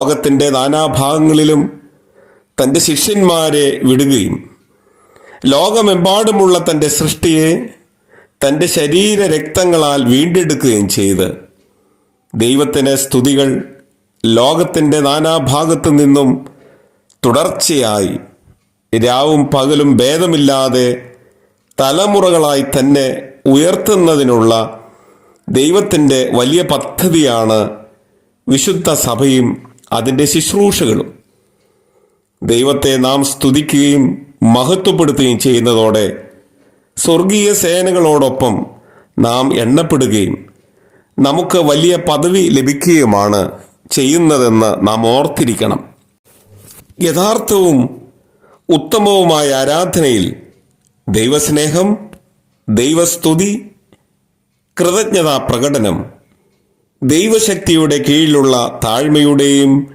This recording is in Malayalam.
ലോകത്തിൻ്റെ നാനാഭാഗങ്ങളിലും തൻ്റെ ശിഷ്യന്മാരെ വിടുകയും ലോകമെമ്പാടുമുള്ള തൻ്റെ സൃഷ്ടിയെ തൻ്റെ ശരീര രക്തങ്ങളാൽ വീണ്ടെടുക്കുകയും ചെയ്ത് ദൈവത്തിന് സ്തുതികൾ ലോകത്തിൻ്റെ നാനാഭാഗത്തു നിന്നും തുടർച്ചയായി രാവും പകലും ഭേദമില്ലാതെ തലമുറകളായി തന്നെ ഉയർത്തുന്നതിനുള്ള ദൈവത്തിൻ്റെ വലിയ പദ്ധതിയാണ് വിശുദ്ധ സഭയും അതിൻ്റെ ശുശ്രൂഷകളും. ദൈവത്തെ നാം സ്തുതിക്കുകയും മഹത്വപ്പെടുത്തുകയും ചെയ്യുന്നതോടെ സ്വർഗീയ സേനകളോടൊപ്പം നാം എണ്ണപ്പെടുകയും നമുക്ക് വലിയ പദവി ലഭിക്കുകയുമാണ് ചെയ്യുന്നതെന്ന് നാം ഓർത്തിരിക്കണം. യഥാർത്ഥവും ഉത്തമവുമായ ആരാധനയിൽ ദൈവസ്നേഹം, ദൈവസ്തുതി, കൃതജ്ഞതാ പ്രകടനം, ദൈവശക്തിയുടെ കീഴിലുള്ള താഴ്മയുടെയും